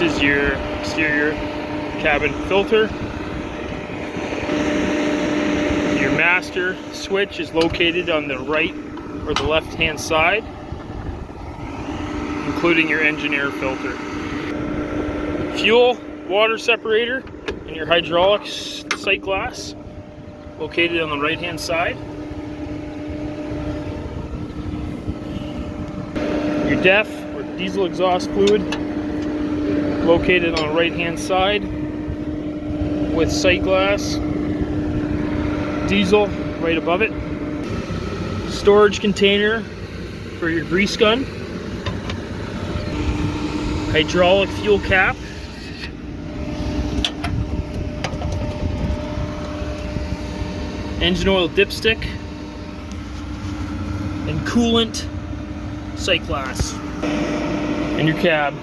This is your exterior cabin filter. Your master switch is located on the right or the left hand side, including your engine air filter. Fuel water separator and your hydraulics sight glass located on the right hand side. Your DEF or diesel exhaust fluid located on the right hand side with sight glass. Diesel right above it. Storage container for your grease gun. Hydraulic fuel cap. Engine oil dipstick. And coolant sight glass. And your cab.